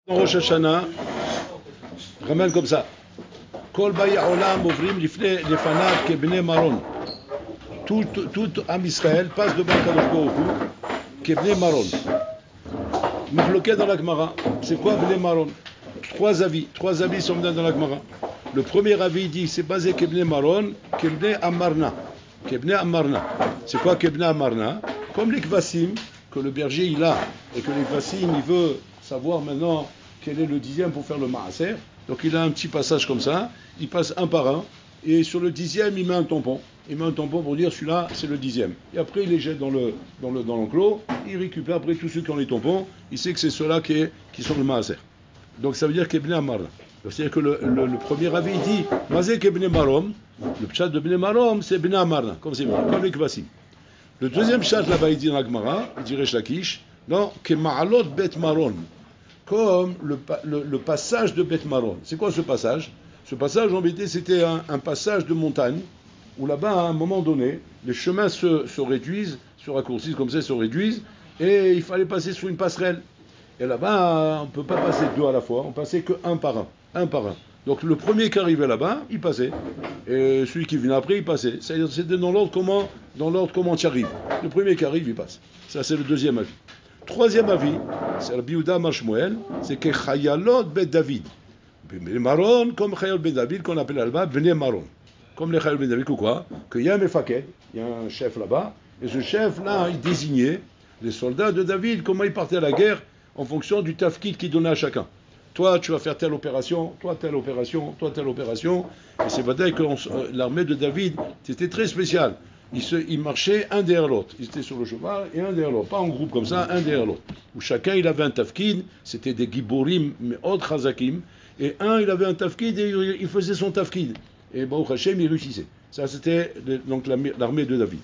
Dans Rosh Hashanah, ramène comme ça. Kol baya olam ovrim lifnei lefanav kebnei maron. Tout Am Israël passe devant Kadosh Baruch Hu kebnei maron. Mahloket dans la Gemara. C'est quoi bnei maron? Trois avis sont dans la Gemara. Le premier avis dit c'est basé kebnei maron, kebnei amarna. Kebnei amarna. C'est quoi kebnei amarna? Comme les kvasim que le berger il a et que les kvasim il veut savoir maintenant quel est le dixième pour faire le maaser. Donc il a un petit passage comme ça, il passe un par un, et sur le dixième il met un tampon. Il met un tampon pour dire celui-là c'est le dixième. Et après il les jette dans l'enclos, il récupère après tous ceux qui ont les tampons, il sait que c'est ceux-là qui sont le maaser. Donc ça veut dire qu'Ebne Amarna. C'est-à-dire que le premier avis dit Mazé qu'Ebne Marom, le pshat de Ebne Marom c'est Ebne Amarna, comme les Kvasim. Le deuxième pshat là-bas il dit dans la Gemara, il dit Resh Lakish, non, que Ma'alot Bet Maron. Comme le passage de Beth Maron. C'est quoi ce passage? Ce passage, en vérité, c'était un passage de montagne, où là-bas, à un moment donné, les chemins se réduisent, se raccourcissent comme ça, se réduisent, et il fallait passer sous une passerelle. Et là-bas, on ne peut pas passer deux à la fois, on passait que un par un. Donc le premier qui arrivait là-bas, il passait, et celui qui venait après, il passait. C'est-à-dire, c'était dans l'ordre comment tu arrives. Le premier qui arrive, il passe. Ça, c'est le deuxième avis. Troisième avis, c'est Rabbi Yehuda Amar Shmuel, c'est que Chayalot Bet David. Bnei Maron, comme Chayalot Bet David, qu'on appelle là-bas Bnei Maron. Comme les Chayalot Bet David, quoi? Qu'il y a un Mefaked, il y a un chef là-bas, et ce chef-là, il désignait les soldats de David, comment ils partaient à la guerre, en fonction du tafkid qu'il donnait à chacun. Toi, tu vas faire telle opération, toi, telle opération, toi, telle opération. Et c'est vrai que l'armée de David, c'était très spécial. Ils marchaient un derrière l'autre. Ils étaient sur le cheval et un derrière l'autre. Pas en groupe comme ça, un derrière l'autre. Où chacun, il avait un tafkid. C'était des giborim, mais autres chazakim. Et il avait un tafkid et il faisait son tafkid. Et Baruch Hashem, il réussissait. Ça, c'était donc l'armée de David.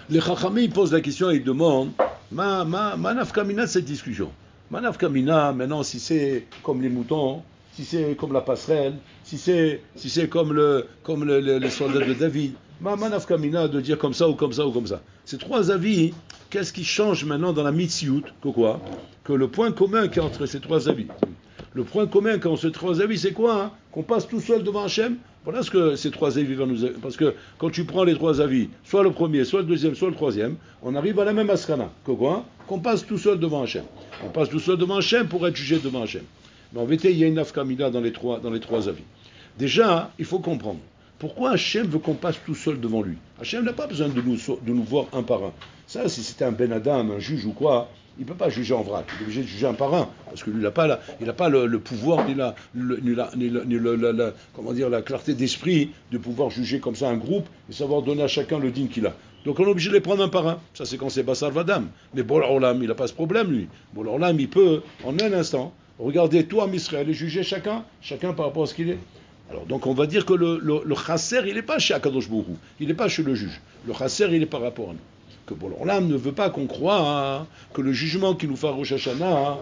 Les chachamim posent la question et ils demandent ma nafkamina de cette discussion. Ma nafkamina, maintenant, si c'est comme les moutons, si c'est comme la passerelle, si c'est comme les soldats de David, ma nafkamina de dire comme ça ou comme ça ou comme ça. Ces trois avis, qu'est-ce qui change maintenant dans la mitziout? Que le point commun qui est entre ces trois avis. Le point commun entre ces trois avis, c'est quoi? Qu'on passe tout seul devant Hachem. Voilà ce que ces trois avis vont nous... Parce que quand tu prends les trois avis, soit le premier, soit le deuxième, soit le troisième, on arrive à la même askana. Qu'on passe tout seul devant Hachem. On passe tout seul devant Hachem pour être jugé devant Hachem. Mais en vérité, il y a une nafkamina dans les trois avis. Déjà, il faut comprendre. Pourquoi Hachem veut qu'on passe tout seul devant lui? Hachem n'a pas besoin de nous voir un par un. Ça, si c'était un Ben Adam, un juge ou quoi, il ne peut pas juger en vrac. Il est obligé de juger un par un. Parce que lui, il n'a pas le pouvoir, ni la clarté d'esprit de pouvoir juger comme ça un groupe et savoir donner à chacun le digne qu'il a. Donc on est obligé de les prendre un par un. Ça, c'est quand c'est Bassar Vadam. Mais Bol Olam, il n'a pas ce problème, lui. Bol Olam, il peut, en un instant, regarder tout Am Israël et juger chacun par rapport à ce qu'il est. Alors, donc on va dire que le chasser, il n'est pas chez Akadosh Baruch Hu, il n'est pas chez le juge. Le chasser, il est par rapport à nous. Que Bol Olam ne veut pas qu'on croie que le jugement qu'il nous fait à Rosh Hashanah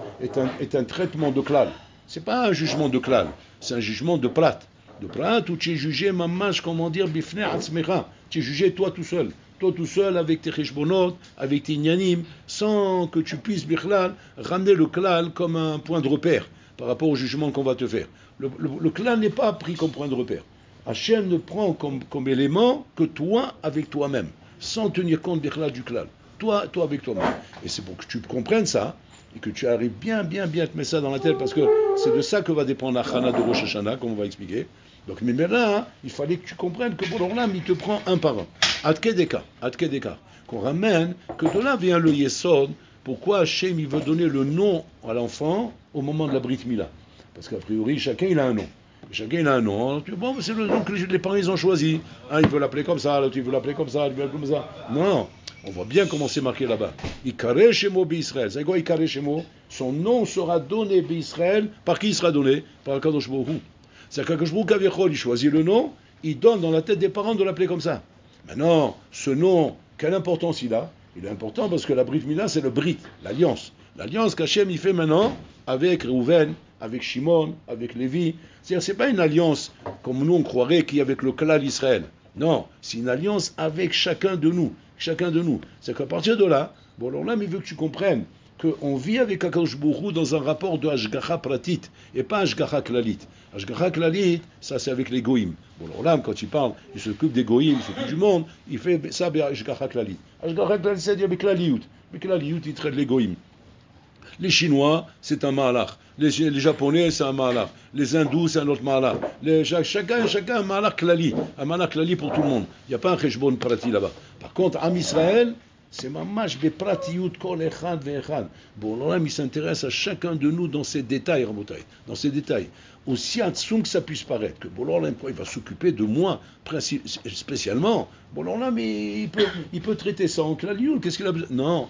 est un traitement de klal. C'est pas un jugement de klal, c'est un jugement de prat. De prat où tu es jugé, mamash, comment dire, bifnei atzmecha. Tu es jugé toi tout seul avec tes cheshbonot, avec tes inyanim, sans que tu puisses, bichlal, ramener le klal comme un point de repère par rapport au jugement qu'on va te faire. Le klal n'est pas pris comme point de repère. Hachem ne prend comme élément que toi avec toi-même, sans tenir compte bichlal du klal. Toi avec toi-même. Et c'est pour que tu comprennes ça, et que tu arrives bien te mettre ça dans la tête, parce que c'est de ça que va dépendre la Chana de Rosh Hashanah, comme on va expliquer. Donc, mais là, il fallait que tu comprennes que pour l'Olam, il te prend un par un. Adkedeka. Qu'on ramène, que de là vient le Yesod, pourquoi Hachem, il veut donner le nom à l'enfant au moment de la Brit Mila. Parce qu'a priori, chacun, il a un nom. Bon, c'est le nom que les parents, ils ont choisi. Un, il veut l'appeler comme ça, l'autre, il veut l'appeler comme ça, il veut l'appeler comme ça. Non. On voit bien comment c'est marqué là-bas. Ikareh Shemo B'Israël. C'est quoi Ikareh Shemo? Son nom sera donné B'Israël. Par qui il sera donné? Par Akadosh Baruch Hu. C'est Akadosh Baruch Hu, il choisit le nom, il donne dans la tête des parents de l'appeler comme ça. Maintenant, ce nom, quelle importance il a? Il est important parce que la Brit Mila, c'est le Brit, l'alliance. L'alliance qu'Hachem il fait maintenant avec Reuven, avec Shimon, avec Lévi. C'est-à-dire, c'est pas une alliance comme nous on croirait qu'il y a avec le Klal Israël. Non, c'est une alliance avec chacun de nous. C'est qu'à partir de là, bon, alors là, il veut que tu comprennes qu'on vit avec Akadosh Baruch Hu dans un rapport de Hashgacha Pratit et pas Hashgacha Klalit. Hashgacha Klalit, ça c'est avec les Goïm. Bon, l'Olam, quand il parle, il s'occupe des Goïm, il s'occupe du monde, il fait ça avec Hashgacha Klalit. Hashgacha Klalit, c'est-à-dire avec la Liout. Avec la Liout, il traite les Goïm. Les Chinois, c'est un Mahalach. Les Japonais, c'est un Mahalach. Les Hindous, c'est un autre Mahalach. Chacun un Mahalach Klali. Un Mahalach Klali pour tout le monde. Il n'y a pas un Cheshbon Prati là-bas. Par contre, Am Israël, c'est mamash bepratiut kol echad ve'echad. Bon, là, il s'intéresse à chacun de nous dans ces détails, Rabotai, dans ces détails. Aussi atzum que ça puisse paraître, que bon, là, il va s'occuper de moi, spécialement. Bon, là, mais il peut traiter ça en klalioul. Qu'est-ce qu'il a besoin? Non,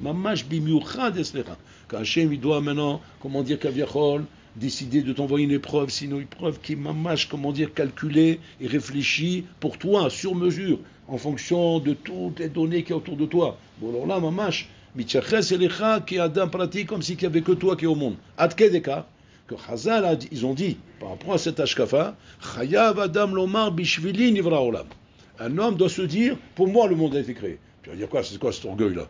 mamash bimiuchad eslecha. Quand Hachem, il doit maintenant, comment dire, kaviachol, décider de t'envoyer une épreuve, sinon une épreuve qui est mamash, comment dire, calculée et réfléchie pour toi, sur mesure, en fonction de toutes les données qui est autour de toi. Bon, alors là, mamash, mitchaches elecha qui est adam pratique, comme si il n'y avait que toi qui est au monde. Adkedeka, que Chazal, ils ont dit, par rapport à cet ashkafa, chayav adam lomar bishvili nivra olam. Un homme doit se dire, pour moi le monde a été créé. Tu vas dire quoi? C'est quoi cet orgueil-là?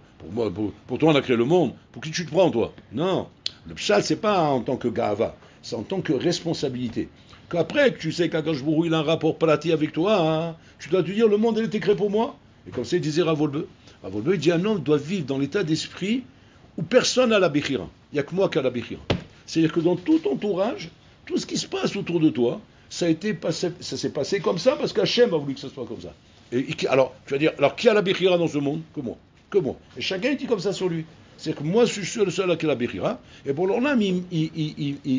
Pour toi on a créé le monde. Pour qui tu te prends, toi? Non. Le pshal, c'est pas en tant que gava, c'est en tant que responsabilité. Qu'après, que tu sais qu'Akadosh Baruch Hu, il a un rapport pratique avec toi, hein, tu dois te dire, le monde, il a été créé pour moi. Et comme ça, il disait Ravolbeu. Ravolbeu, il dit, un homme doit vivre dans l'état d'esprit où personne n'a la Bechira. Il n'y a que moi qui a la Bechira. C'est-à-dire que dans tout ton entourage, tout ce qui se passe autour de toi, ça s'est passé comme ça parce qu'Hachem a voulu que ça soit comme ça. Alors, tu vas dire, alors qui a la Bechira dans ce monde? Que moi. Que moi. Et chacun dit comme ça sur lui. C'est que moi, je suis le seul à qui la Bechira. Et bon, alors là,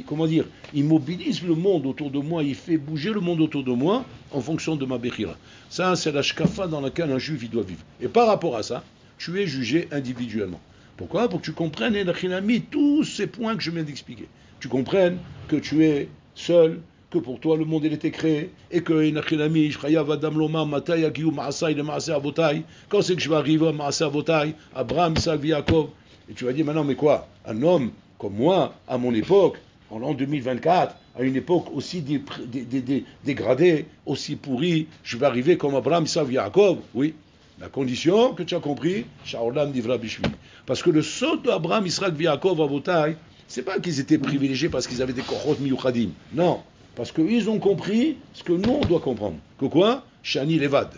comment dire, il mobilise le monde autour de moi, il fait bouger le monde autour de moi en fonction de ma Bechira. Ça, c'est la shkafa dans laquelle un juif il doit vivre. Et par rapport à ça, tu es jugé individuellement. Pourquoi? Pour que tu comprennes, tous ces points que je viens d'expliquer. Tu comprennes que tu es seul, que pour toi le monde il était créé, et que quand c'est que je vais arriver à Maaseh Avotai, Abraham, Isaac, Yaakov, et tu vas dire maintenant, mais quoi? Un homme comme moi, à mon époque, en l'an 2024, à une époque aussi dégradée, aussi pourrie, je vais arriver comme Abraham, Isaac, Yaakov? Oui. La condition que tu as compris, Shaolam Divra Bishvi. Parce que le saut d'Abraham, Isaac, Yaakov, Avotai, c'est pas qu'ils étaient privilégiés parce qu'ils avaient des kohot miyuchadim. Non. Parce qu'ils ont compris ce que nous, on doit comprendre. Que quoi? Shani Levad.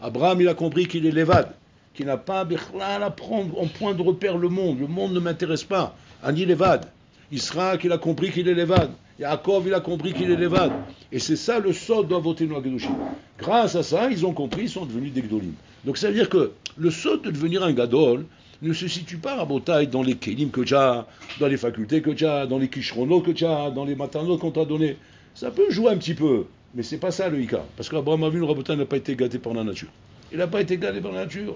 Abraham, il a compris qu'il est Levad, qu'il n'a pas à prendre en point de repère le monde. Le monde ne m'intéresse pas. Ani Levad. Israël, il a compris qu'il est Levad. Yaakov, il a compris qu'il est Levad. Et c'est ça le sod d'Avotenu Agedoshim. Grâce à ça, ils ont compris, ils sont devenus des Gdolim. Donc ça veut dire que le sod de devenir un Gadol ne se situe pas à Botaï dans les Kélim que tu as, dans les facultés que tu as, dans les Kishronot que tu as, dans les matanot qu'on t'a donné. Ça peut jouer un petit peu, mais c'est pas ça le Ika. Parce qu'Abraham Avinu Rabotai n'a pas été gâté par la nature. Il n'a pas été gâté par la nature.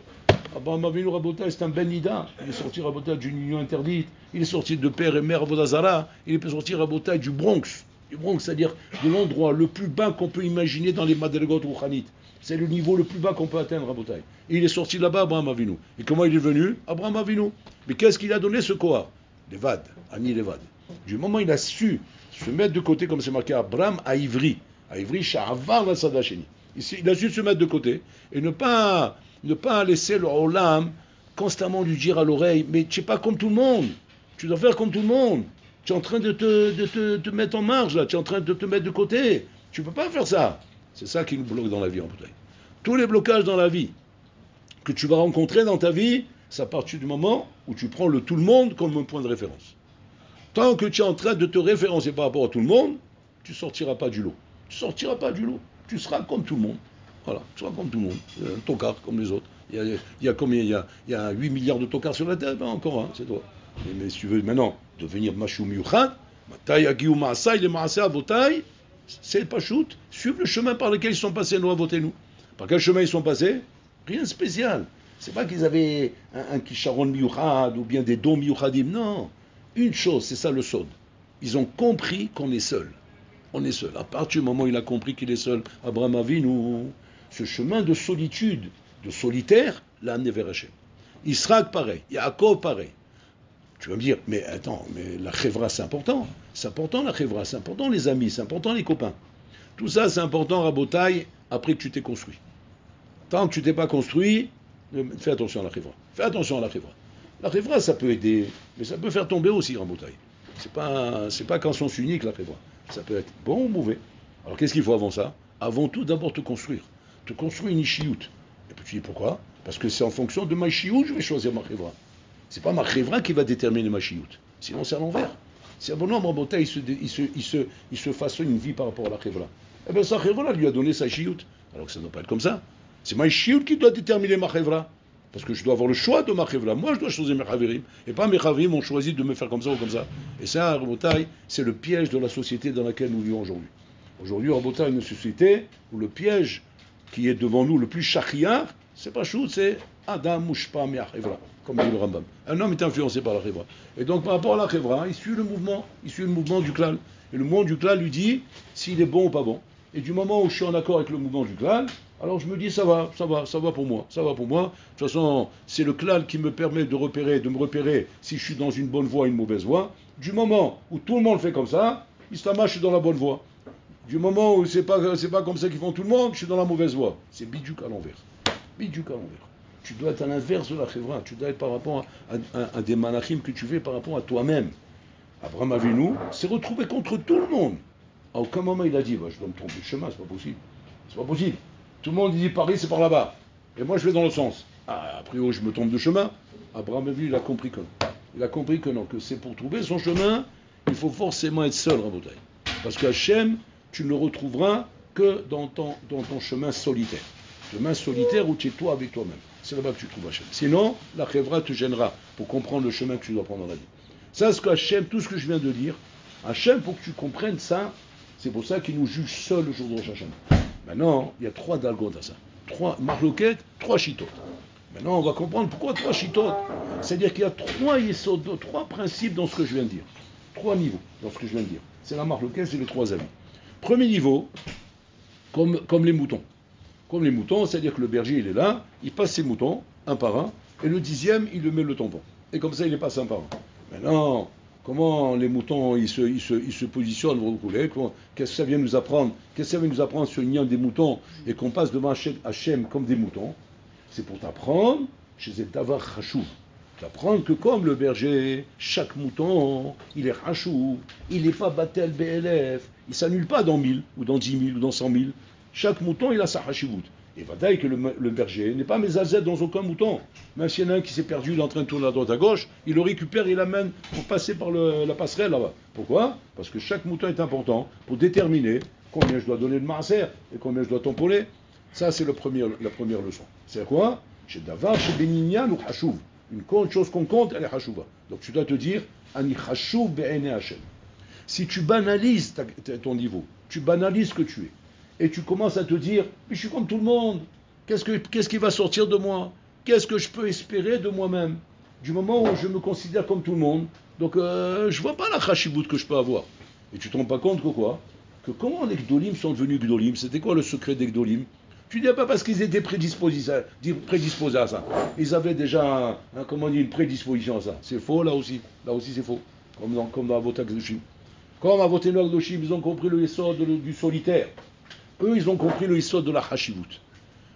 Abraham Avinu Rabotai, c'est un Ben Nida. Il est sorti Rabotai d'une union interdite. Il est sorti de père et mère Avodazara. Il est sorti Rabotai du Bronx. Du Bronx, c'est-à-dire de l'endroit le plus bas qu'on peut imaginer dans les Madrigot Rouchanit. C'est le niveau le plus bas qu'on peut atteindre, Rabotai. Et il est sorti là-bas, Abraham Avinu. Et comment il est venu? Abraham Avinu. Mais qu'est-ce qu'il a donné ce Koha? Levad, Ani Levad. Du moment où il a su se mettre de côté, comme c'est marqué Abraham à Ivry. À Ivry, Sha'avar la Sadacheni. Il a su se mettre de côté et ne pas laisser le Olam constamment lui dire à l'oreille, mais tu n'es pas comme tout le monde. Tu dois faire comme tout le monde. Tu es en train de te mettre en marge, là. Tu es en train de te mettre de côté. Tu ne peux pas faire ça. C'est ça qui nous bloque dans la vie, en bouteille. Tous les blocages dans la vie que tu vas rencontrer dans ta vie, c'est à partir du moment où tu prends le tout le monde comme un point de référence. Tant que tu es en train de te référencer par rapport à tout le monde, tu ne sortiras pas du lot. Tu ne sortiras pas du lot. Tu seras comme tout le monde. Voilà, tu seras comme tout le monde. Un tocard comme les autres. Il y a combien? Il y a 8 milliards de tocards sur la terre. Ben encore un, c'est toi. Mais si tu veux maintenant devenir Mashou Miyuchad, c'est le Pachout. Suivre le chemin par lequel ils sont passés, nous Avotenu. Par quel chemin ils sont passés? Rien de spécial. C'est pas qu'ils avaient un Kisharon Miyuchad ou bien des dons Miyuchadim. Non. Une chose, c'est ça le sod. Ils ont compris qu'on est seul. On est seul. À partir du moment où il a compris qu'il est seul, Abraham Avinu, ce chemin de solitude, de solitaire, l'a amené vers Hachem. Israël pareil, Yaakov pareil. Tu vas me dire, mais attends, mais la chevra c'est important. C'est important la chevra, c'est important les amis, c'est important les copains. Tout ça c'est important Rabotai après que tu t'es construit. Tant que tu t'es pas construit, fais attention à la chevra. Fais attention à la chevra. La chevra, ça peut aider, mais ça peut faire tomber aussi, Rabotaï. C'est pas qu'en sens unique, la chevra. Ça peut être bon ou mauvais. Alors qu'est-ce qu'il faut avant ça? Avant tout, d'abord te construire. Te construire une ishiout. Et puis tu dis pourquoi? Parce que c'est en fonction de ma ishiout que je vais choisir ma chevra. C'est pas ma chevra qui va déterminer ma ishiout. Sinon c'est à l'envers. Si un bonhomme Rabotaï, il se façonne une vie par rapport à la chevra, eh bien sa chevra lui a donné sa ishiout. Alors que ça ne doit pas être comme ça. C'est ma ishiout qui doit déterminer ma chevra. Parce que je dois avoir le choix de ma chevra. Moi, je dois choisir mes chaverim. Et pas mes chaverim ont choisi de me faire comme ça ou comme ça. Et ça, Rabotaï, c'est le piège de la société dans laquelle nous vivons aujourd'hui. Aujourd'hui, Rabotaï, une société où le piège qui est devant nous le plus shachriar, c'est pas chou, c'est Adam Mushpa Mea Chevra, comme dit le Rambam. Un homme est influencé par la chevra. Et donc, par rapport à la chevra, il suit le mouvement du clan. Et le mouvement du clan lui dit s'il est bon ou pas bon. Et du moment où je suis en accord avec le mouvement du clan, alors je me dis ça va pour moi. De toute façon, c'est le clan qui me permet de me repérer si je suis dans une bonne voie ou une mauvaise voie. Du moment où tout le monde fait comme ça, Islama, je suis dans la bonne voie. Du moment où c'est pas comme ça qu'ils font tout le monde, je suis dans la mauvaise voie. C'est bidjouk à l'envers. Tu dois être à l'inverse de la chevra. Tu dois être par rapport à des malachim que tu fais par rapport à toi-même. Abraham Avinu s'est retrouvé contre tout le monde. À aucun moment il a dit je dois me tromper de chemin, c'est pas possible. Tout le monde dit Paris c'est par là-bas. Et moi je vais dans le sens. A priori je me trompe de chemin. Abraham Avinu il a compris que non. Il a compris que non, que c'est pour trouver son chemin, il faut forcément être seul, Rabotaï. Parce qu'Hachem, tu ne le retrouveras que dans ton chemin solitaire. Chemin solitaire où tu es toi avec toi-même. C'est là-bas que tu trouves Hachem. Sinon, la chevra te gênera pour comprendre le chemin que tu dois prendre dans la vie. Ça, c'est ce que Hachem, tout ce que je viens de dire, Hachem, pour que tu comprennes ça, c'est pour ça qu'il nous juge seul le jour de Rosh Hashanah. Maintenant, il y a 3 dalgotes à ça. 3 marloquettes, 3 chitotes. Maintenant, on va comprendre pourquoi 3 chitotes. C'est-à-dire qu'il y a 3 yesod, 3 principes dans ce que je viens de dire. 3 niveaux dans ce que je viens de dire. C'est la marloquette, c'est les 3 avis. Premier niveau, comme les moutons. Comme les moutons, c'est-à-dire que le berger, il est là, il passe ses moutons, un par un, et le 10e, il le met le tampon. Et comme ça, il les passe un par un. Maintenant, comment les moutons, ils se positionnent, vous voulez, qu'est-ce que ça vient nous apprendre? Qu'est-ce que ça vient nous apprendre sur l'union des moutons, et qu'on passe devant Hachem comme des moutons? C'est pour t'apprendre, chez Davar Hachou, t'apprendre que comme le berger, chaque mouton, il est Hachou, il n'est pas Batel BLF, il ne s'annule pas dans 1000, ou dans 10 000, ou dans 100 000. Chaque mouton, il a sa Hachivut. Et vadaï que le berger n'est pas mésazet dans aucun mouton. Même s'il y en a un qui s'est perdu, il est en train de tourner à droite à gauche, il le récupère et il l'amène pour passer par la passerelle là-bas. Pourquoi? Parce que chaque mouton est important pour déterminer combien je dois donner de maaser et combien je dois tamponner. Ça, c'est la première leçon. C'est quoi? Chez Davar, chez Benignan ou Hachouv. Une chose qu'on compte, elle est Hachouva. Donc tu dois te dire, Ani Hachouv be'ene Hashem. Si tu banalises ton niveau, tu banalises ce que tu es, et tu commences à te dire, mais je suis comme tout le monde, qu'est-ce qui va sortir de moi? Qu'est-ce que je peux espérer de moi-même? Du moment où je me considère comme tout le monde, donc je vois pas la chashivut que je peux avoir. Et tu te rends pas compte que quoi? Que comment les Gdolim sont devenus Gdolim? C'était quoi le secret des Gdolim? Tu dis pas parce qu'ils étaient prédisposés à ça. Ils avaient déjà une prédisposition à ça. C'est faux là aussi. Là aussi c'est faux. Comme dans Avotak Gdoshim. Comme Avotak Gdoshim, ils ont compris le essor du solitaire. Eux, ils ont compris le histoire de la hashivut.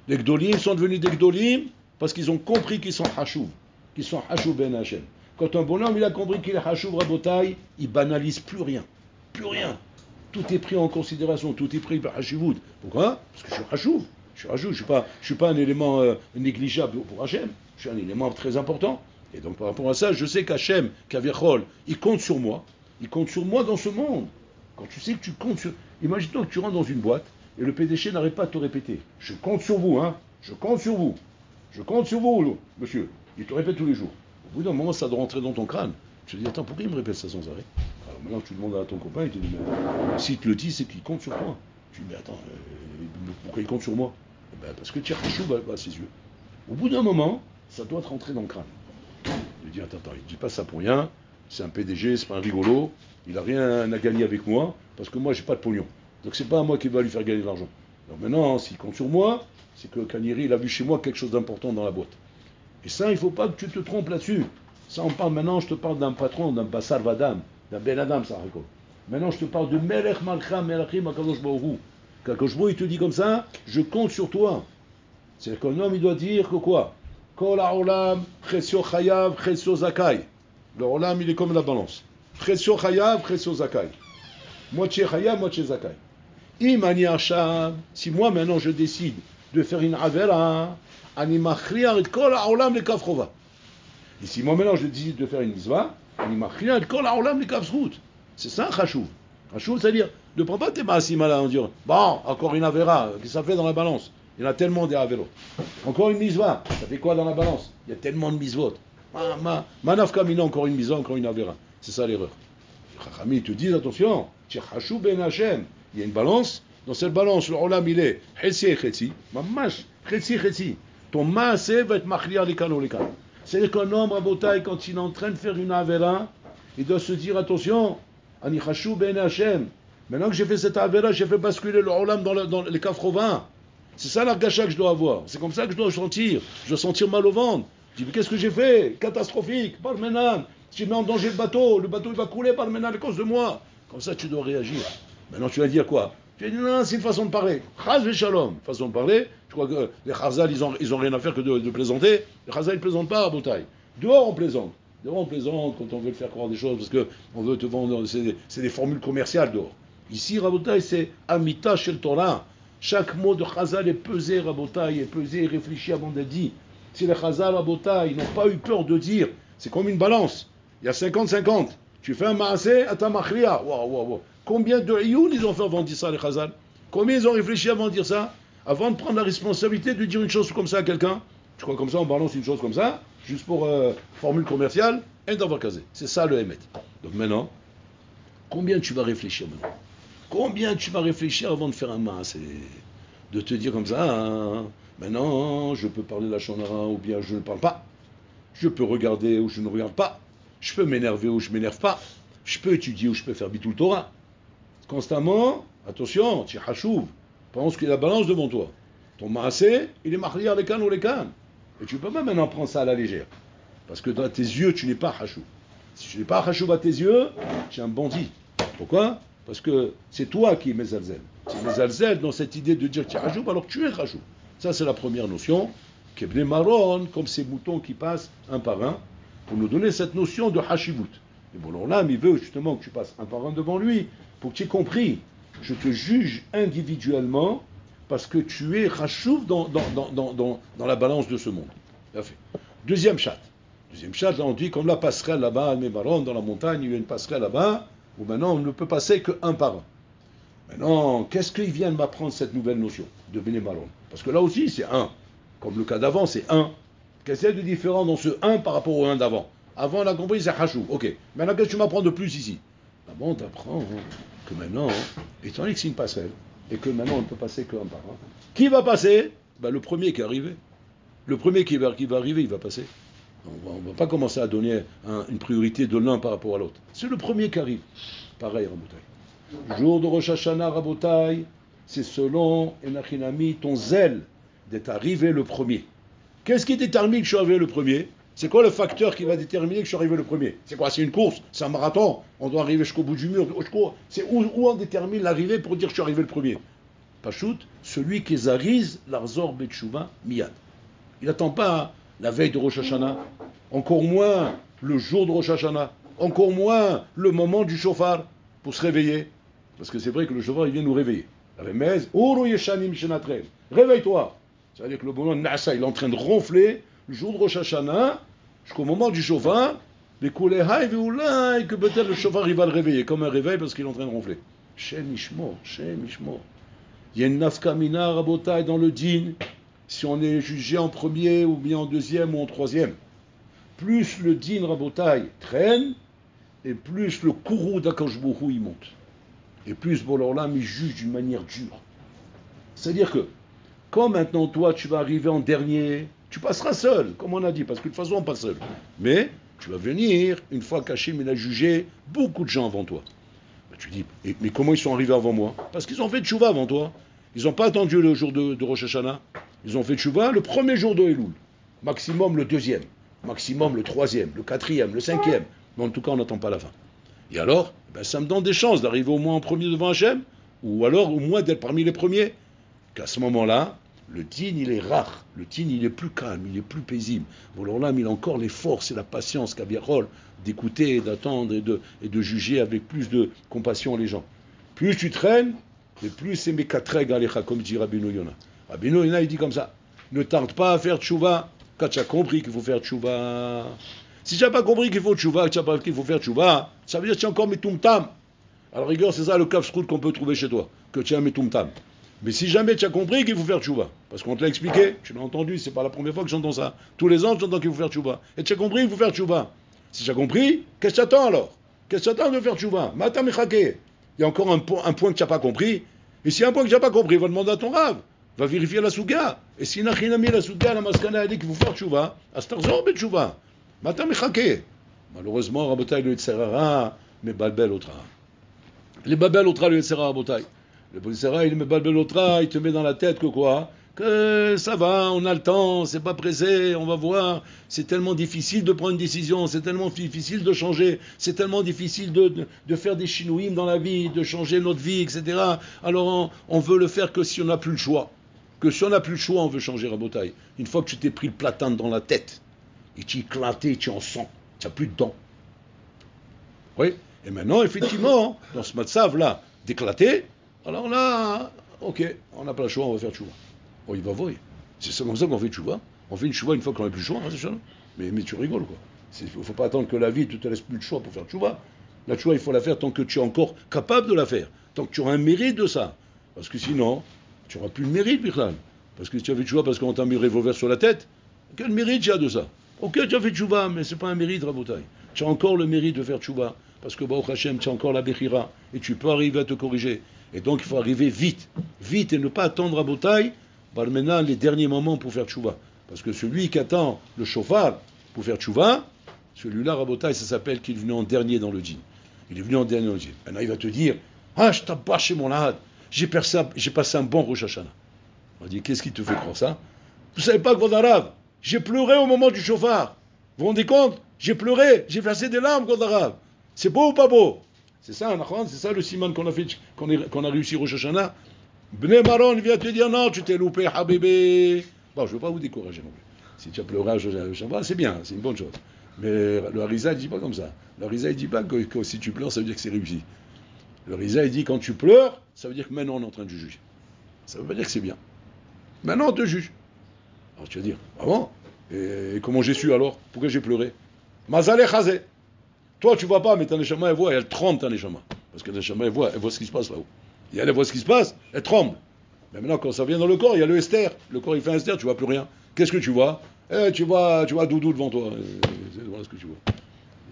Les Gdolim sont devenus des Gdolim parce qu'ils ont compris qu'ils sont hashuv, qu'ils sont hashuv ben Hashem. Quand un bonhomme il a compris qu'il est hashuv rabotai, il banalise plus rien. Plus rien. Tout est pris en considération, tout est pris par hashivut. Pourquoi? Parce que je suis hashuv. Je ne suis pas un élément négligeable pour Hashem. Je suis un élément très important. Et donc par rapport à ça, je sais qu'Hashem, qu'Aviachol, il compte sur moi. Il compte sur moi dans ce monde. Quand tu sais que tu comptes sur... Imagine-toi que tu rentres dans une boîte et le PDG n'arrête pas de te répéter. Je compte sur vous, hein. Je compte sur vous. Je compte sur vous, monsieur. Il te répète tous les jours. Au bout d'un moment, ça doit rentrer dans ton crâne. Tu te dis, attends, pourquoi il me répète ça sans arrêt? Alors maintenant, tu demandes à ton copain, il te dit, mais s'il te le dit, c'est qu'il compte sur toi. Tu dis, mais attends, pourquoi il compte sur moi? Parce que tu as chou à ses yeux. Au bout d'un moment, ça doit te rentrer dans le crâne. Il dit, attends, il ne dit pas ça pour rien. C'est un PDG, c'est pas un rigolo. Il n'a rien à gagner avec moi, parce que moi, j'ai pas de pognon. Donc c'est pas à moi qui va lui faire gagner de l'argent. Donc maintenant, s'il compte sur moi, c'est que Kaniri, il a vu chez moi quelque chose d'important dans la boîte. Et ça, il ne faut pas que tu te trompes là-dessus. Ça, on parle maintenant, je te parle d'un patron, d'un Bassar Vadam, d'un Ben Adam, ça raconte. Maintenant, je te parle de Melech Malcha Melachim Akadosh Baruch Hu. Kadosh Baruch Hu, il te dit comme ça, je compte sur toi. C'est-à-dire qu'un homme, il doit dire que quoi? Kol ha'olam, chesio chayav, chesio zakai. Le olam, il est comme la balance. Chesio chayav, chesio zakai. Moitié chayav, moitié zakai. Imani acham, si moi maintenant je décide de faire une avera, ani machriar et kol ha'olam le kaf chova. Et si moi maintenant je décide de faire une mitzvah, ani machriar et kol ha'olam le kaf zchut. C'est ça, chachouv. Chachouv, c'est-à-dire, ne prends pas tes maasim là en disant, bon, encore une avera, qu'est-ce que ça fait dans la balance? Il y en a tellement des avéros. Encore une mitzvah, ça fait quoi dans la balance? Il y a tellement de mitzvot. Manaf kamina, encore une mitzvah, encore une avera. C'est ça l'erreur. Les Chachamim te disent, attention, chachouv ben Hashem. Il y a une balance. Dans cette balance, le olam il est chetzi et chetzi. Mamash, chetzi et chetzi. Ton maaseh va être machliar lekan ou lekan. C'est-à-dire qu'un homme, Rabotai, quand il est en train de faire une avera, il doit se dire, attention, ani chachouv ben Hashem. Maintenant que j'ai fait cette avera, j'ai fait basculer le olam dans les kafrovins. C'est ça l'argacha que je dois avoir. C'est comme ça que je dois sentir. Je dois sentir mal au ventre. Je dis, mais qu'est-ce que j'ai fait? Catastrophique. Par le ménage. Si je mets en danger le bateau il va couler par le ménage à cause de moi. Comme ça, tu dois réagir. Maintenant, tu vas dire quoi? Tu vas dire, non, c'est une façon de parler. Chaz ve shalom. Façon de parler. Je crois que les chazal, ils ont rien à faire que de plaisanter. Les chazal, ils ne plaisantent pas à Botaï. Dehors, on plaisante. Dehors, on plaisante quand on veut faire croire des choses parce qu'on veut te vendre. C'est des formules commerciales dehors. Ici, Rabotai, c'est Amita Shel Torah. Chaque mot de Chazal est pesé, Rabotai, est pesé et réfléchi avant d'être dit. Si les Chazal, Rabotai, ils n'ont pas eu peur de dire, c'est comme une balance. Il y a 50-50. Tu fais un maaseh, ata machria. Wow. Combien de ioun ils ont fait avant de dire ça, les Chazal? Combien ils ont réfléchi avant de dire ça? Avant de prendre la responsabilité de dire une chose comme ça à quelqu'un? Tu crois comme ça, on balance une chose comme ça, juste pour formule commerciale, et d'avoir casé. C'est ça le Hémet. Donc maintenant, combien tu vas réfléchir maintenant? Combien tu vas réfléchir avant de faire un maas? De te dire comme ça, maintenant je peux parler la shonara ou bien je ne parle pas. Je peux regarder ou je ne regarde pas. Je peux m'énerver ou je ne m'énerve pas. Je peux étudier ou je peux faire bitul Torah. Constamment, attention, tu hachouv. Pense qu'il y a la balance devant toi. Ton maasé, il est mahliar les cannes ou les cannes. Et tu ne peux pas maintenant prendre ça à la légère. Parce que dans tes yeux, tu n'es pas hachouv. Si tu n'es pas hachouv à tes yeux, tu es un bandit. Pourquoi? Parce que c'est toi qui es Mezalzel. C'est Mezalzel dans cette idée de dire tu es Hajoub alors que tu es Hajoub. Ça c'est la première notion. Kebne Maron, comme ces moutons qui passent un par un, pour nous donner cette notion de Hashivut. Et bon, là, il veut justement que tu passes un par un devant lui, pour que tu aies compris. Je te juge individuellement parce que tu es Hashouv dans la balance de ce monde. Bien fait. Deuxième chat. Là on dit comme la passerelle là-bas, Al-Mebaron, dans la montagne, il y a une passerelle là-bas, où maintenant on ne peut passer qu'un par un. Maintenant, qu'est-ce qu'il vient de m'apprendre cette nouvelle notion de Bnei Maron? Parce que là aussi c'est un. Comme le cas d'avant, c'est un. Qu'est-ce qu'il y a de différent dans ce un par rapport au un d'avant? Avant on a compris, c'est Hachou. Ok. Maintenant qu'est-ce que tu m'apprends de plus ici? Bon, tu apprends que maintenant, étant donné que c'est une passerelle, et que maintenant on ne peut passer qu'un par un, qui va passer? Le premier qui est arrivé. Le premier qui va arriver, il va passer. On ne va pas commencer à donner une priorité de l'un par rapport à l'autre. C'est le premier qui arrive. Pareil, Rabotai. Jour de Rosh Hashanah, Rabotai, c'est selon Enachinami, ton zèle d'être arrivé le premier. Qu'est-ce qui détermine que je suis arrivé le premier? C'est quoi le facteur qui va déterminer que je suis arrivé le premier? C'est quoi? C'est une course? C'est un marathon? On doit arriver jusqu'au bout du mur? C'est où on détermine l'arrivée pour dire que je suis arrivé le premier? Pachout, celui qui zarise l'arzor betchouva miyad. Il n'attend pas la veille de Rosh Hashanah, encore moins le jour de Rosh Hashanah, encore moins le moment du shofar pour se réveiller. Parce que c'est vrai que le shofar, il vient nous réveiller. Réveille-toi. C'est-à-dire que le bonhomme Nasa, il est en train de ronfler le jour de Rosh Hashanah jusqu'au moment du shofar, que peut-être le shofar, il va le réveiller, comme un réveil parce qu'il est en train de ronfler. Shem Ishmor. Il y a une nafkamina rabotai dans le din. Si on est jugé en premier, ou bien en deuxième, ou en troisième. Plus le din rabotai traîne, et plus le kourou d'Akash-Bourou il monte. Et plus Bolorlam il juge d'une manière dure. C'est-à-dire que, quand maintenant toi tu vas arriver en dernier, tu passeras seul, comme on a dit, parce que de toute façon on passe seul. Mais tu vas venir, une fois qu'Hachem il a jugé beaucoup de gens avant toi. Tu dis, mais comment ils sont arrivés avant moi? Parce qu'ils ont fait tchouva avant toi. Ils n'ont pas attendu le jour de Rosh Hashanah. Ils ont fait tchouva le premier jour de Elul. Maximum le deuxième. Maximum le troisième, le quatrième, le cinquième. Mais en tout cas, on n'attend pas la fin. Et alors, ça me donne des chances d'arriver au moins en premier devant Hachem, ou alors au moins d'être parmi les premiers. Qu'à ce moment-là, Le din, il est rare. Le din, il est plus calme, il est plus paisible. Bon, alors là, il a encore les forces et la patience qu'Abiachol d'écouter, d'attendre et de juger avec plus de compassion les gens. Plus tu traînes, et plus c'est mekatreg alecha, comme dit Rabbeinu Yonah. Rabbeinu Yonah, il dit comme ça. Ne tarde pas à faire tchouva quand tu as compris qu'il faut faire tchouva. Si tu n'as pas compris qu'il faut tchouva, qu'il faut faire tchouva, ça veut dire que tu es encore metumtam. À la rigueur, c'est ça le kafsrout qu'on peut trouver chez toi, que tu es un metumtam. Mais si jamais tu as compris qu'il faut faire tchouva, parce qu'on te l'a expliqué, tu l'as entendu, c'est pas la première fois que j'entends ça. Tous les ans, j'entends qu'il faut faire tchouva. Et tu as compris qu'il faut faire tchouva. Si tu as compris, qu'est-ce que tu attends alors? Qu'est-ce que tu attends de faire tchouva? Mata mechake. Il y a encore un point que tu n'as pas compris. Et s'il y a un point que tu n'as pas compris, va demander à ton rave. Va vérifier la souga. Et si n'a rien mis la souga, la maskana a dit qu'il faut faire tchouva, astarzor bet tchouva. Mata mechake. Malheureusement, Rabotai le Yitzhara, mais balbel otra. Les babel otra le Yitzhara, Rabotai. Le Yitzhara, il met balbel otra, il te met dans la tête que quoi? Que ça va, on a le temps, c'est pas pressé, on va voir. C'est tellement difficile de prendre une décision, c'est tellement difficile de changer, c'est tellement difficile de faire des chinouïm dans la vie, de changer notre vie, etc. Alors on veut le faire que si on n'a plus le choix. Que si on n'a plus le choix, on veut changer Rabotai. Une fois que tu t'es pris le platane dans la tête, et tu es éclaté, tu en sens, tu n'as plus de dents. Oui. Et maintenant, effectivement, dans ce matzav-là, d'éclater, alors là, ok, on n'a pas le choix, on va faire tchouva. Oh, il va voir. C'est comme ça qu'on fait tchouva. On fait une tchouva une fois qu'on n'a plus le choix, hein, c'est ça. Mais tu rigoles, quoi. Il ne faut pas attendre que la vie ne te laisse plus le choix pour faire tchouva. La tchouva, il faut la faire tant que tu es encore capable de la faire. Tant que tu auras un mérite de ça. Parce que sinon, tu n'auras plus le mérite, Birlan. Parce que si tu as fait tchouva parce qu'on t'a mis un revolver sur la tête, quel mérite tu as de ça? Ok, tu as fait tchouva, mais ce n'est pas un mérite, Rabotai. Tu as encore le mérite de faire tchouva. Parce que Baruch Hashem, tu as encore la Bechira. Et tu peux arriver à te corriger. Et donc, il faut arriver vite. Vite, et ne pas attendre Rabotai, maintenant, les derniers moments pour faire tchouva. Parce que celui qui attend le chauffard pour faire tchouva, celui-là, Rabotai, ça s'appelle qu'il est venu en dernier dans le djinn. Il est venu en dernier dans le djinn. Maintenant, il va te dire, ah, je t'abat chez mon lahad. J'ai passé un bon Rosh Hashanah. On va dire, qu'est-ce qui te fait croire ça? Vous savez pas, Gvodarav, j'ai pleuré au moment du chauffard. Vous vous rendez compte? J'ai pleuré, j'ai versé des larmes, Gvodarav. C'est beau ou pas beau? C'est ça, c'est ça le siman qu'on a fait, qu'on a réussi Rosh Hashanah. Bnei Maron vient te dire, non, tu t'es loupé, habibé. Bon, je ne veux pas vous décourager non plus. Si tu as pleuré à Rosh Hashanah, c'est bien, c'est une bonne chose. Mais le Harizah, il ne dit pas comme ça. Le Harizah, il ne dit pas que si tu pleures, ça veut dire que c'est réussi. Le Harizah, il dit, quand tu pleures, ça veut dire que maintenant on est en train de juger. Ça ne veut pas dire que c'est bien. Maintenant on te juge. Alors tu vas dire, ah bon? Et comment j'ai su alors? Pourquoi j'ai pleuré? Mazalé chazé. Toi tu vois pas, mais ta neshama elle voit, elle tremble ta neshama. Parce que ta neshama elle voit ce qui se passe là-haut. Et elle voit ce qui se passe, elle tremble. Mais maintenant quand ça vient dans le corps, il y a le Esther. Le corps il fait un Esther, tu vois plus rien. Qu'est-ce que tu vois? Tu vois Doudou devant toi. Voilà ce que tu vois.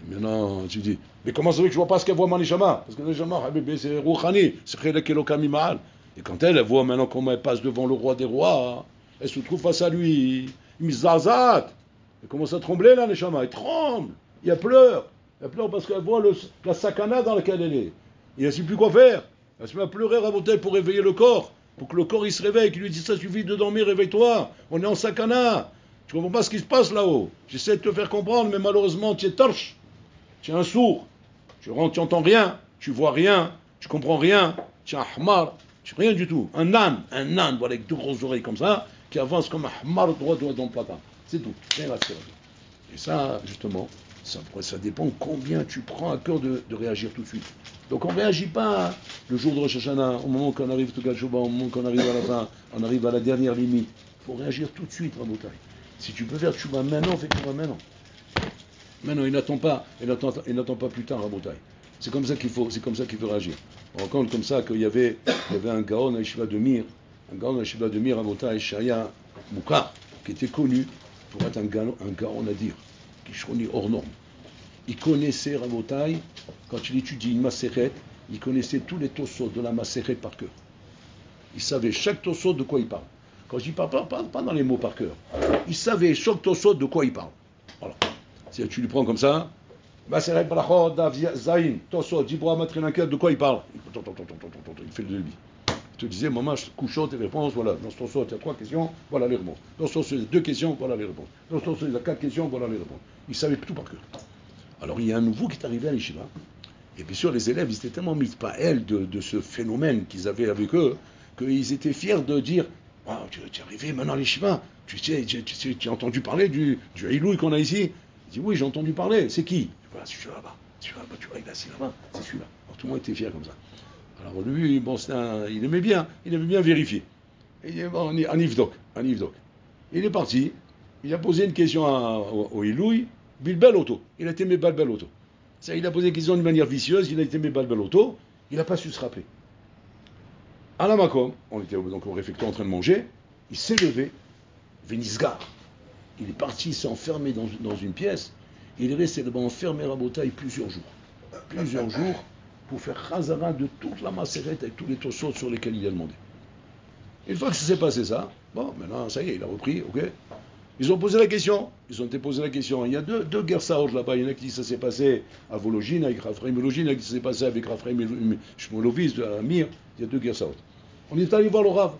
Et maintenant tu dis, mais comment ça fait que je vois pas ce qu'elle voit ma neshama? Parce que la neshama, c'est Rouhani, c'est Chelek Elokam Ma'al. Et quand elle voit maintenant comment elle passe devant le roi des rois, elle se trouve face à lui, Mizazat. Elle commence à trembler la neshama, elle tremble, et elle pleure. Elle pleure parce qu'elle voit la sakana dans laquelle elle est. Et elle ne sait plus quoi faire. Elle se met à pleurer à Rabotai pour réveiller le corps. Pour que le corps il se réveille, qu'il lui dit ça suffit de dormir, réveille-toi. On est en sakana. Tu ne comprends pas ce qui se passe là-haut. J'essaie de te faire comprendre, mais malheureusement tu es torche. Tu es un sourd. Tu n'entends rien, tu vois rien, tu comprends rien. Tu es un hamar, tu rien du tout. Un âne, voilà, avec deux grosses oreilles comme ça, qui avance comme un hamar droit dans le platin. C'est tout. Et ça, justement, ça dépend combien tu prends à cœur de réagir tout de suite. Donc on ne réagit pas le jour de Rosh Hashanah, au moment qu'on arrive tout à Shouba, au moment qu'on arrive à la fin, on arrive à la dernière limite. Il faut réagir tout de suite, Rabotai. Si tu peux faire Shouba maintenant, fais Shouba maintenant. Maintenant, il n'attend pas plus tard, Rabotai. C'est comme ça qu'il faut réagir. On raconte comme ça qu'il y avait un Gaon à Yeshiva de Mir, Rabotai, Shaya Moukar, qui était connu pour être un Gaon à dire, qui chronit hors norme. Il connaissait Rabotai, quand il étudie une Maseret, il connaissait tous les tossot de la Maseret par cœur. Il savait chaque tossot de quoi il parle. Quand je dis pas dans les mots par cœur, il savait chaque tossot de quoi il parle. Voilà. Si tu lui prends comme ça, Maseret Brachot, Dav Zayin, tossot, Dibra Matrinanker, de quoi il parle? Il fait le devis. Je te disais, maman, couchotte et réponses, voilà. Dans ce tossot, il y a 3 questions, voilà les réponses. Dans ce tossot, il y a 2 questions, voilà les réponses. Dans ce tossot, il y a 4 questions, voilà les réponses. Il savait tout par cœur. Alors il y a un nouveau qui est arrivé à l'Yeshiva, et bien sûr les élèves, ils étaient tellement mis pas elles de ce phénomène qu'ils avaient avec eux, qu'ils étaient fiers de dire, Ah, tu es arrivé maintenant à l'Yeshiva. Tu as entendu parler du Ilouï qu'on a ici? Il dit, oui, j'ai entendu parler. C'est qui? Voilà, c'est celui là-bas. Celui-là, tu vois, il est assis là-bas. C'est celui-là. Alors, tout le monde était fier comme ça. Alors lui, bon, il aimait bien vérifier. Il dit, bon, un Ivdok. Il est parti, il a posé une question au Ilouï, Bilbel Auto. Il a été mis Balbel Auto. Il a posé une question d'une manière vicieuse, il a été mis Balbel Auto, il n'a pas su se rappeler. À la Makom, on était donc au réfectoire en train de manger, il s'est levé, Vénisgar. Il est parti, il s'est enfermé dans une pièce, il est resté là-bas enfermé à Rabotaï plusieurs jours, pour faire Khazara de toute la macérette avec tous les tossos sur lesquels il a demandé. Une fois que ça s'est passé ça, bon, maintenant, ça y est, il a repris, ok. Ils ont posé la question, il y a deux guerres saotes là-bas, il y en a qui disent que ça s'est passé à Vologine avec Raphaël Vologine, il y en a qui disent que ça s'est passé avec Raphaël Shmolovis, à Mir, il y a deux guerres saotes. On est allé voir le Rav.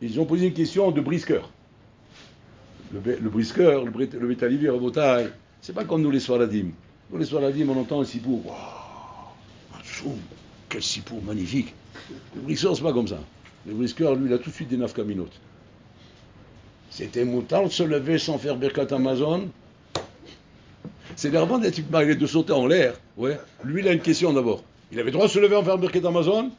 Ils ont posé une question de brisqueur. Le brisqueur, le Bétalivi, Rabotai, c'est pas comme nous les Swaradim. Nous les Swaradim, on entend un sipour. Waouh, un soum, quel sipour magnifique. Le brisqueur, c'est pas comme ça. Le brisqueur, lui, il a tout de suite des nafkaminotes. C'était moutarde de se lever sans faire Birkat Amazon. C'est l'herbant des types mariés de sauter en l'air. Ouais. Lui, il a une question d'abord. Il avait le droit de se lever en faire Birkat Amazon.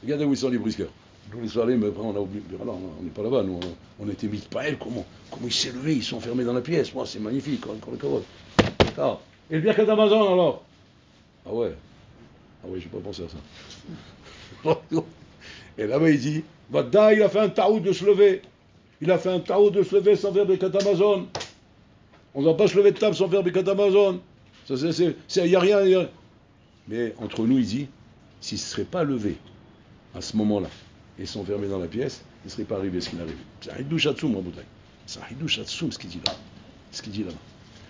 Regardez où ils sont les brisqueurs. Nous, les soirées, mais après, on a oublié. Alors, on n'est pas là-bas. Nous, on était mis par elle. Comment il s'est levé? Ils sont enfermés dans la pièce. Moi, c'est magnifique. D'accord. Et le Birkat Amazon, alors? Ah ouais, j'ai pas pensé à ça. Et là-bas, il dit, Vada, il a fait un taou de se lever. Il a fait un taou de se lever sans faire Birkat Amazon. On ne va pas se lever de table sans faire Birkat Amazon. Il n'y a rien. Mais entre nous, il dit, s'il ne serait pas levé à ce moment-là et s'enfermé dans la pièce, il ne serait pas arrivé ce qu'il arrive. C'est un hidouch atsoum, mon bouteille. C'est un hidouch atsoum ce qu'il dit là.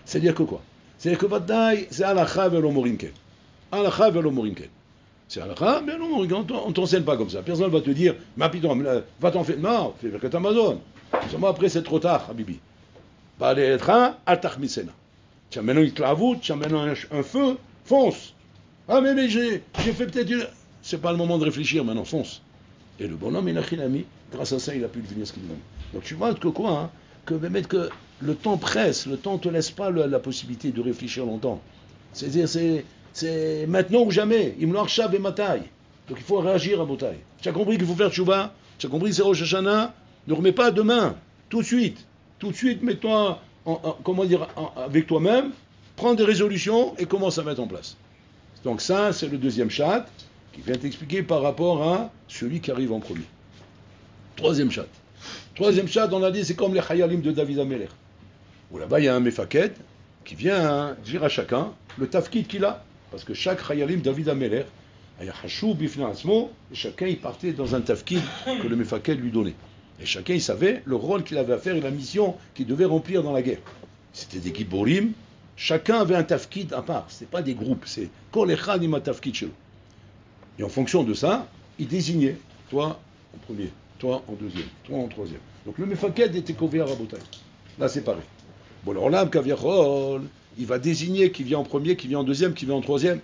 C'est-à-dire que quoi? C'est-à-dire que Vadaï, c'est Alakha velo morinken. Alakha velo morinken. C'est Alakha, mais non, on ne t'enseigne pas comme ça. Personne ne va te dire, ma piton, va t'en faire. Non, fais Birkat Amazon. Seulement après, c'est trop tard, Habibi. Pas aller être un, altachmisena. Tu as maintenant une clavoute, tu as maintenant un feu, fonce. Ah, mais j'ai fait peut-être une. C'est pas le moment de réfléchir, maintenant, fonce. Et le bonhomme, il a chilami. Grâce à ça, il a pu devenir ce qu'il veut. Donc tu vois que quoi, hein, que le temps presse, le temps ne te laisse pas la possibilité de réfléchir longtemps. C'est-à-dire, c'est maintenant ou jamais. Il me l'archav et ma taille. Donc il faut réagir à vos tailles. Tu as compris qu'il faut faire tchouva? Tu as compris que c'est Rosh Hashanah? Ne remets pas demain, tout de suite. Tout de suite, mets-toi, avec toi-même, prends des résolutions et commence à mettre en place. Donc ça, c'est le deuxième chat qui vient t'expliquer par rapport à celui qui arrive en premier. Troisième chat, on a dit, c'est comme les Chayalim de David Ameler. Où là-bas, il y a un Mefaket qui vient dire à chacun le tafkid qu'il a. Parce que chaque Chayalim, David Ameler, il y a Hashou, Bifna Asmo, et chacun, il partait dans un tafkid que le Mefaket lui donnait. Et chacun, il savait le rôle qu'il avait à faire et la mission qu'il devait remplir dans la guerre. C'était des Giborim, chacun avait un tafkid à part. Ce n'est pas des groupes, c'est Kol Echad ima tafkid shelo. Et en fonction de ça, il désignait, toi en premier, toi en deuxième, toi en troisième. Donc le Mefaket était couvert à Rabotai. Là, c'est pareil. Bon, alors là, Kaviachol, il va désigner qui vient en premier, qui vient en deuxième, qui vient en troisième.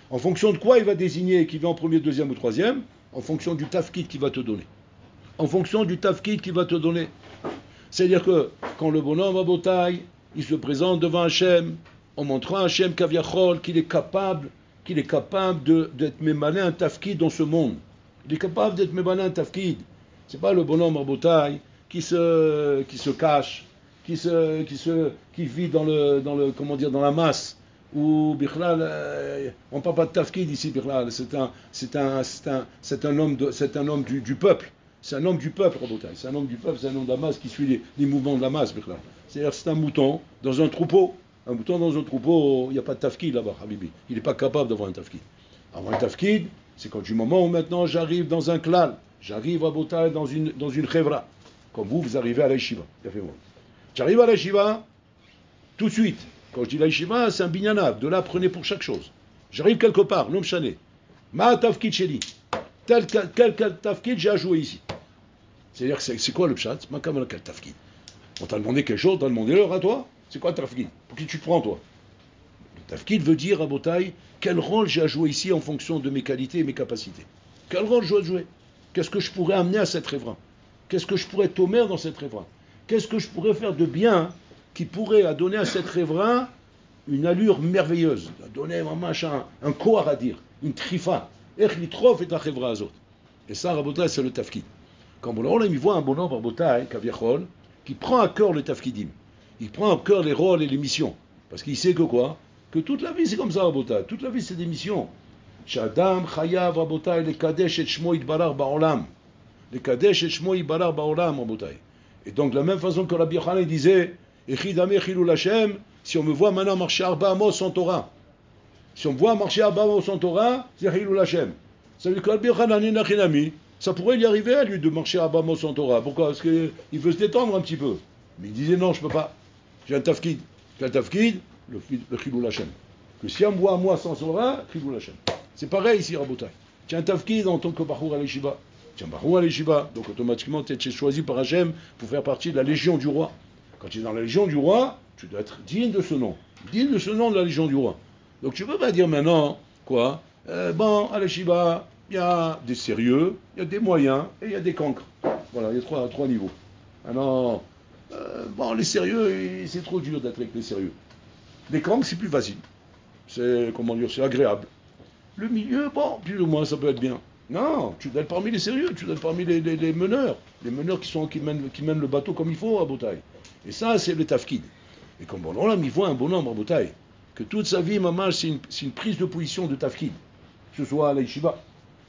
En fonction de quoi il va désigner qui vient en premier, deuxième ou troisième? En fonction du tafkid qu'il va te donner. En fonction du tafkid qu'il va te donner. C'est-à-dire que quand le bonhomme à Botaï, il se présente devant Hachem, en montrant à Hachem Kaviachol qu'il est capable d'être mémalé un tafkid dans ce monde. Il est capable d'être mémalé un tafkid. C'est pas le bonhomme à Botaï qui se cache, qui vit dans la masse. Ou Bichlal, on parle pas de tafkid ici, Bichlal. C'est un homme du peuple. C'est un homme du peuple, Rabotai. C'est un homme du peuple, c'est un homme de la masse qui suit les mouvements de la masse, Bichlal. C'est-à-dire c'est un mouton dans un troupeau. Un mouton dans un troupeau, il n'y a pas de tafkid là-bas, Habibi. Il n'est pas capable d'avoir un tafkid. Avoir un tafkid, c'est quand du moment où maintenant j'arrive dans un klal, j'arrive à Botaï dans une chevra. Comme vous arrivez à la yeshiva. J'arrive à la yeshiva, tout de suite. Quand je dis la yeshiva, c'est un binyanav. De là, prenez pour chaque chose. J'arrive quelque part, l'homme chané. Ma tafkid sheli. Quel tafkid j'ai à jouer ici? C'est-à-dire, c'est quoi le pshat? Ma kamala quel tafkid? On t'a demandé quelque chose, on t'a demandé l'heure à toi? C'est quoi le tafkid? Pour qui tu te prends, toi? Le tafkid veut dire, à Botaï, quel rôle j'ai à jouer ici en fonction de mes qualités et mes capacités. Quel rôle je dois jouer? Qu'est-ce que je pourrais amener à cette rêvera? Qu'est-ce que je pourrais tomer dans cette rêvera? Qu'est-ce que je pourrais faire de bien qui pourrait donner à cette rêvera une allure merveilleuse, donner un koar à dire, une trifa. Ech litrof et la rêvera azot. Et ça, Rabotai, c'est le tafkid. Quand on y voit un bonhomme, Rabotai, Kaviachol, qui prend à cœur le tafkidim, il prend à cœur les rôles et les missions. Parce qu'il sait que quoi? Que toute la vie, c'est comme ça, Rabotai. Toute la vie, c'est des missions. Shadam, Chayav, Rabotai, le Kadesh et Shmo Yitbarar Ba'olam. Le Kadesh et Shmo Yitbarar Ba'olam, Rabotai. Et donc, de la même façon que Rabbi Yochanan disait, Echidame Chilul Hashem, si on me voit maintenant marcher Arba Amos sans Torah, si on me voit marcher Arba Amos sans Torah, c'est Chilul Hashem. Ça veut dire que Rabbi Yochanan est Nachinami. Ça pourrait lui arriver à lui de marcher à Bamos en Torah. Pourquoi? Parce qu'il veut se détendre un petit peu. Mais il disait non, je ne peux pas. J'ai un tafkid. J'ai un tafkid, le Chilul Hashem. Que si on me voit à moi sans Torah, Chilul Hashem. C'est pareil ici, Rabotai. Tu as un tafkid en tant que Bachour à l'Eshiva. Tu es un Bachour à l'Eshiva. Donc automatiquement, tu es choisi par Hashem pour faire partie de la Légion du Roi. Quand tu es dans la Légion du Roi, tu dois être digne de ce nom. Digne de ce nom de la Légion du Roi. Donc tu ne peux pas dire maintenant, quoi, bon, à l'Eshiva, il y a des sérieux, il y a des moyens et il y a des cancres. Voilà, il y a trois niveaux. Alors, bon, les sérieux, c'est trop dur d'être avec les sérieux. Les cancres, c'est plus facile. C'est, comment dire, c'est agréable. Le milieu, bon, plus ou moins, ça peut être bien. Non, tu dois être parmi les sérieux, tu dois être parmi les meneurs. Les meneurs qui mènent le bateau comme il faut à Botaï. Et ça, c'est le tafkid. Et comme bon, là, il voit un bonhomme à Botaï, que toute sa vie, maman, c'est une prise de position de tafkid. Que ce soit à la yeshiva,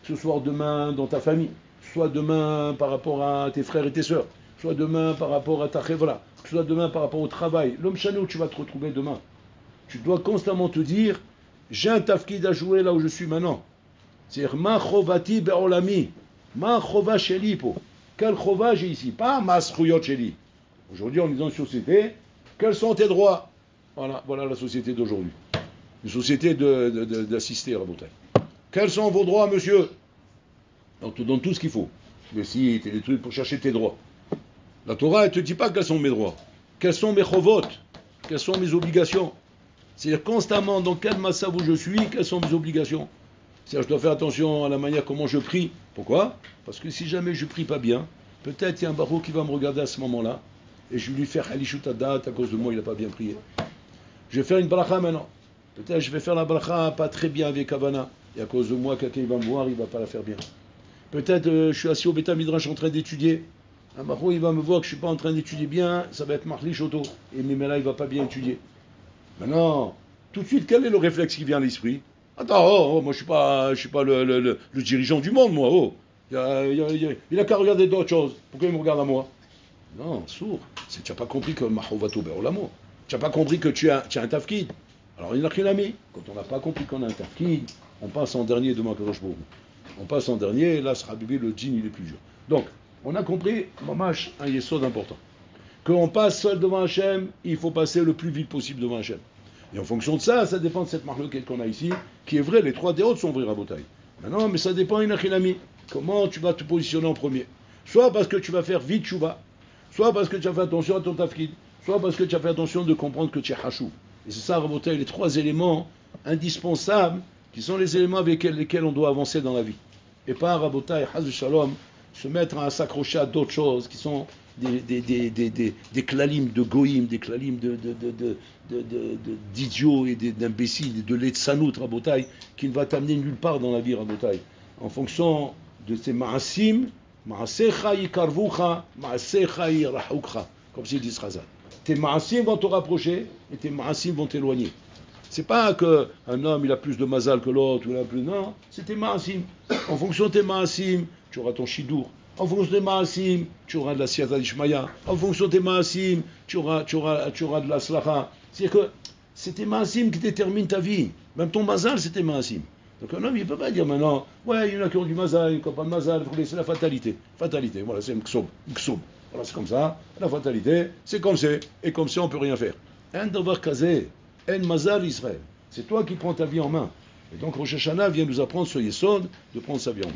que ce soit demain dans ta famille, soit demain par rapport à tes frères et tes sœurs, soit demain par rapport à ta chevra, soit demain par rapport au travail. L'homme chané où tu vas te retrouver demain. Tu dois constamment te dire, j'ai un tafkid à jouer là où je suis maintenant. C'est-à-dire, ma chovati be'olami, ma chova sheli po. Quel chova j'ai ici? Pas ma schuyot sheli. Aujourd'hui, on est dans une société, quels sont tes droits? Voilà la société d'aujourd'hui. Une société d'assister à la bouteille. Quels sont vos droits, monsieur? On te donne tout ce qu'il faut. Les sites et les trucs pour chercher tes droits. La Torah, elle ne te dit pas quels sont mes droits. Quels sont mes chovot? Quelles sont mes obligations? C'est-à-dire constamment dans quel massav où je suis, quelles sont mes obligations? C'est-à-dire je dois faire attention à la manière comment je prie. Pourquoi? Parce que si jamais je prie pas bien, peut-être il y a un barreau qui va me regarder à ce moment-là et je vais lui faire halishut adat à cause de moi, il n'a pas bien prié. Je vais faire une bracha maintenant. Peut-être je vais faire la bracha pas très bien avec Havana. Et à cause de moi, quelqu'un va me voir, il ne va pas la faire bien. Peut-être je suis assis au Beta Midrash en train d'étudier. Un barreau, il va me voir que je ne suis pas en train d'étudier bien, ça va être marli choto. Et mais là, il ne va pas bien étudier. Maintenant, tout de suite, quel est le réflexe qui vient à l'esprit? Attends, moi je suis pas le dirigeant du monde, moi. Oh. Il a qu'à regarder d'autres choses. Pourquoi il me regarde à moi? Non, sourd. Tu n'as pas compris que Mahovato Be'olamo. Tu n'as pas compris que tu as un tafkid. Alors il n'a rien mis. Quand on n'a pas compris qu'on a un tafkid, on passe en dernier devant Kadosh Baruch Hu. On passe en dernier, et là, sera bébé, le djinn, il est plus dur. Donc, on a compris, mamash, un yesod important. Qu'on passe seul devant Hachem, il faut passer le plus vite possible devant Hachem. Et en fonction de ça, ça dépend de cette marloquette qu'on a ici, qui est vraie, les trois dérotes sont vraies à Botaï. Maintenant, mais ça dépend, Inachilami, comment tu vas te positionner en premier. Soit parce que tu vas faire vite chouva, soit parce que tu as fait attention à ton tafkid, soit parce que tu as fait attention de comprendre que tu es hachou. Et c'est ça, Rabotai, les trois éléments indispensables, qui sont les éléments avec lesquels on doit avancer dans la vie. Et pas, Rabotai, Haz Shalom, se mettre à s'accrocher à d'autres choses qui sont des klalim de goïm, des klalim d'idiots et d'imbéciles, de l'etsanout, Rabotai, qui ne va t'amener nulle part dans la vie, Rabotai. En fonction de ces ma'asim, ma'asecha yikarvucha, ma'asecha yirahukcha, comme c'est dit Chazal. Tes ma'asim vont te rapprocher et tes ma'asim vont t'éloigner. C'est pas qu'un homme il a plus de mazal que l'autre, ou il a plus. Non, c'est tes ma'asim. En fonction de tes ma'asim, tu auras ton shidour. En fonction de tes ma'asim, tu auras de la siyata d'Ishmaya. En fonction de tes ma'asim, tu auras de la slacha. C'est-à-dire que c'est tes ma'asim qui déterminent ta vie. Même ton mazal, c'est tes ma'asim. Donc un homme, il ne peut pas dire maintenant, ouais, il y en a qui ont du mazal, il n'y a pas de mazal, il faut laisser la fatalité. Fatalité, voilà, c'est mksob. Voilà, c'est comme ça. La fatalité, c'est comme c'est. Et comme c'est, on ne peut rien faire. Un devoir kazé, un mazal Israël. C'est toi qui prends ta vie en main. Et donc Rosh Hashanah vient nous apprendre ce yesod de prendre sa vie en main.